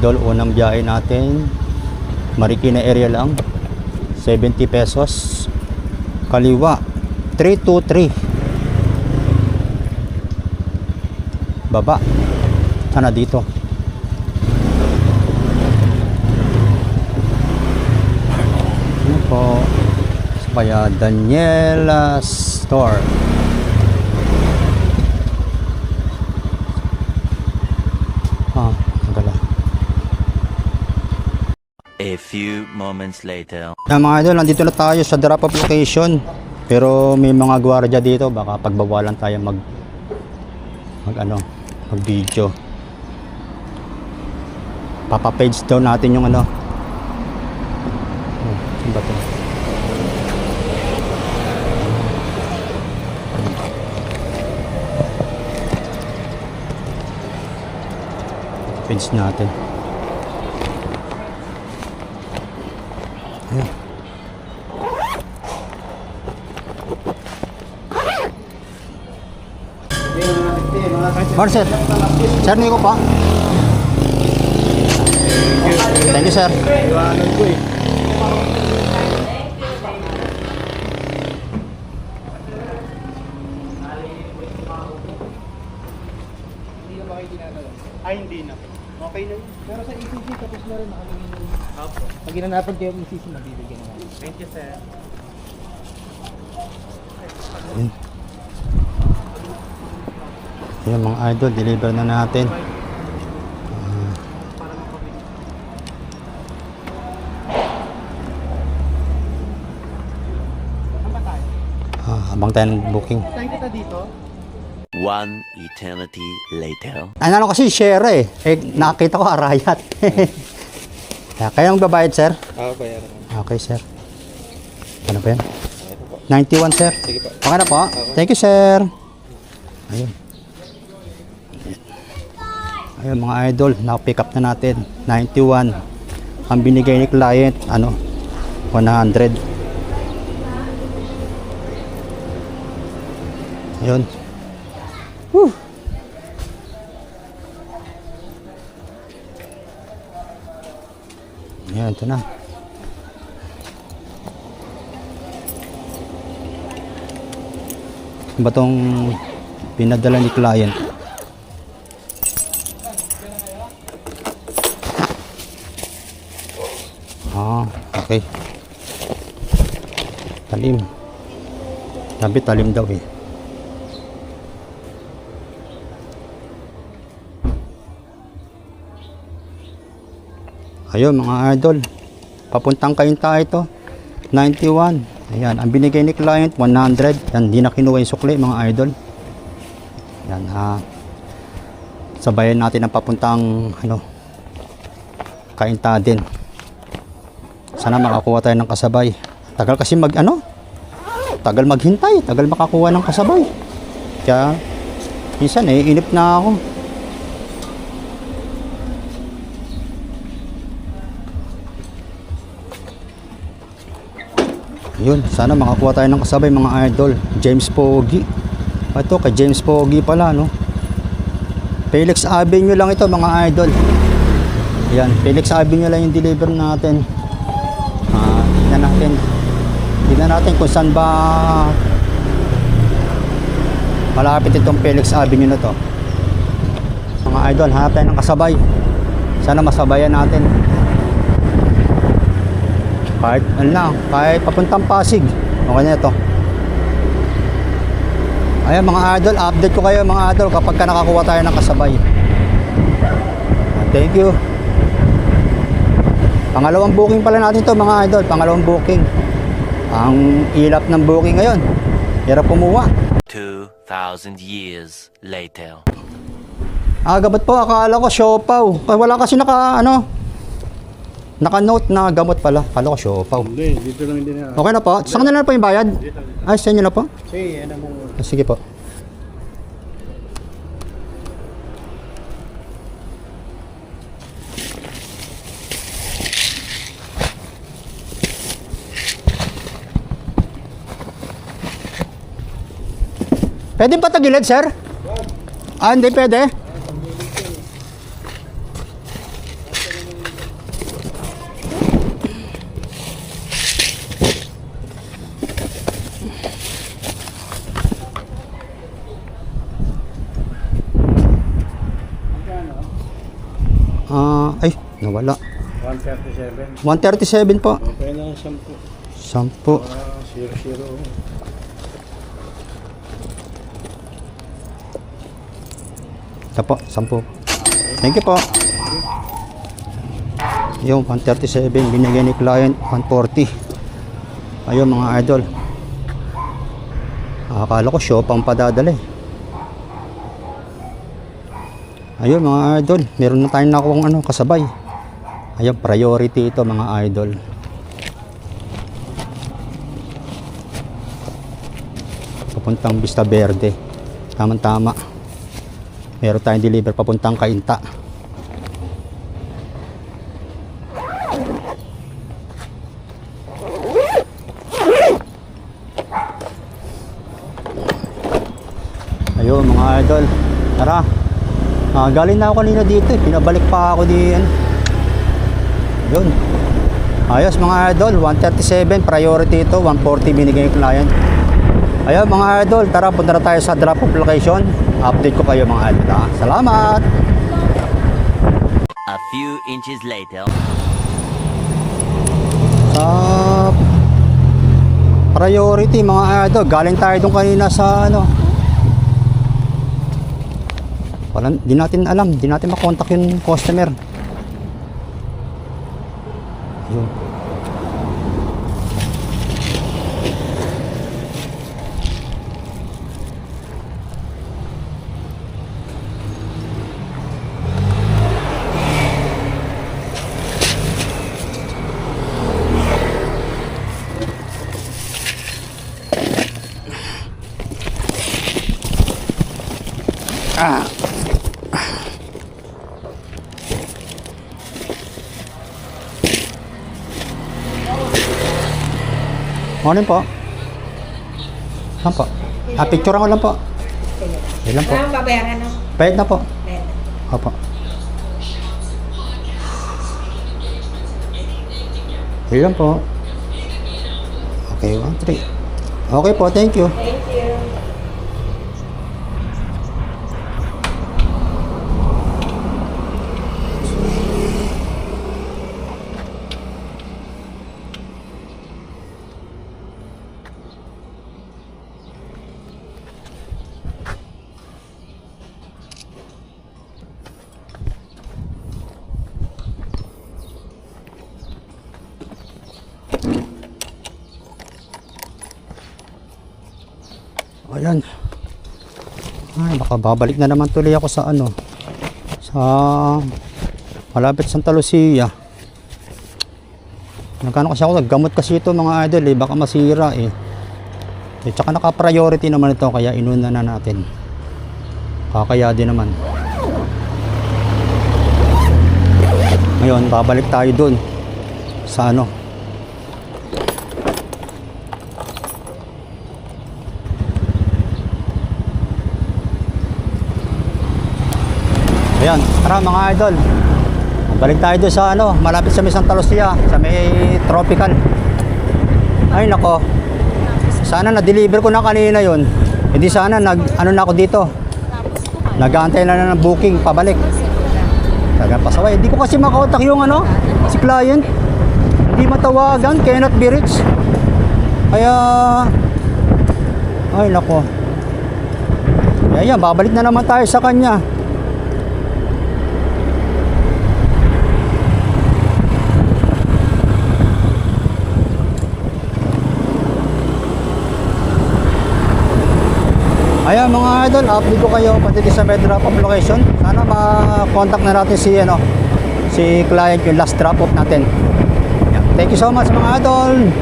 idol, unang biyahe natin. Marikina area lang. 70 pesos. Kaliwa 323. Baba. Sana dito. Ano po? Kaya Daniela Store. A few moments later. Mga idol, nandito na tayo sa drop off location. Pero may mga gwardiya dito, baka pagbawalan tayo mag video. Papa-page daw natin yung ano. Oh, saan ba to? Page natin. Ayan. Sir. Sir, Nico pa. Thank you, sir. Iwanan ko eh. Hindi na ba kayo ginagawa? Ay, hindi na. Okay na yun. Pero sa ECC, tapos na rin nakalagay na yun. Opo. Pag ginanapan kayo ng ECC, mabibigyan na natin. Thank you, sir. Ayan mga idol, deliver na natin. Abang tayo ng booking. Saan kita dito? One eternity later. Ano kasi share eh. Nakita ko Arayat. Kaya magbabayad, sir? Oo, bayaran. Okay, sir. Ano pa yan? 91, sir. Sige po. Okay na po. Thank you, sir. Ayun. Ayun mga idol, na-pick up na natin. 91. Ang binigay ni client, 100. Ayun. Woo! Ayan, ito na. Ba itong pinadala ni client? Okay. Talim. Sabi talim daw eh. Ayun mga idol, papuntang Cainta ito, 91. Ayan, ang binigay ni client 100. Yan, hindi na kinuha yung sukli mga idol. Yan, sabayan natin ang papuntang Cainta din. Sana makakuha tayo ng kasabay. Tagal kasi tagal maghintay, tagal makakuha ng kasabay. Kaya minsan inip na ako. Yun, sana makakuha tayo ng kasabay mga idol. James Pogi. Ito kay James Pogi pala, no? Felix Avenue lang ito mga idol. Yan, Felix Avenue lang yung deliver natin. Tingnan natin kung saan ba malapit itong Felix Avenue na to. Mga idol, hanap tayo ng kasabay. Sana masabayan natin. Kahit papuntang Pasig. Okay na ito. Ayan mga idol, update ko kayo mga idol kapag nakakuha tayo ng kasabay. Thank you. Pangalawang booking pala natin to mga idol. Pangalawang booking. Ang ilap ng booking ngayon. Hirap kumuha. 2,000 years later. Gabat po. Akala ko siopaw. Wala kasi naka-note na gamot pala. Akala ko siopaw. Hindi, dito lang hindi na. Okay na po. Sa kanila na po yung bayad? Ay, sa inyo na po? Sige, ano mo. Sige po. Pwede pa tagilid, sir? Hindi pwede. Ay, nawala. 137. 137 po. Okay na, 10. 10. 00. Ito po, 10. Thank you po. Yung 137, binigay ni client 140. Ayun mga idol. Akala ko show pang padadala eh. Ayun mga idol, meron na tayong nakuha kasabay. Ayun, priority ito mga idol. Papuntang Vista Verde. Tama-tama. Meron tayong deliver papuntang Cainta. Ayun mga idol. Tara. Galing na ako kanina dito eh. Pinabalik pa ako diyan. Yun. Ayos mga idol. 137 priority ito. 140 binigay yung client. Ayun mga idol. Tara punta na tayo sa drop off location. Update ko kayo mga idol. Salamat. A few inches later. Sa priority mga idol. Galing tayo doon kanina sa di natin alam, di natin makontak yung customer. Yun. Morning po. Saan po? Picture ko lang po. Ilan po? Walang babayaran, no? Bayad na po. Bayad. Opo. Ilan po? Okay, 1, 3. Okay po, thank you. Thank you. Ayan. Ay, baka babalik na naman tuloy ako sa sa malapit Santa Lucia. Nagkano kasi ako, naggamot kasi ito mga idol eh, baka masira eh. Tsaka naka-priority naman ito, kaya inuna na natin. Kakaya din naman. Ngayon, babalik tayo dun sa Ayan, tara mga idol. Balik tayo doon sa malapit sa may Santa Lucia, sa may tropical. Ay nako. Sana na-deliver ko na kanina 'yon. Hindi sana na ako dito. Nag-aantay na ng booking pabalik. Taga pasaway. Hindi ko kasi makakontak yung si client. Hindi matawagan, cannot be reached. Kaya ay nako. Ayan, babalik na naman tayo sa kanya. Ayan mga idol, update ko kayo pati sa may drop off location. Sana ma-contact na natin si client yung last drop off natin. Ayan. Thank you so much mga idol.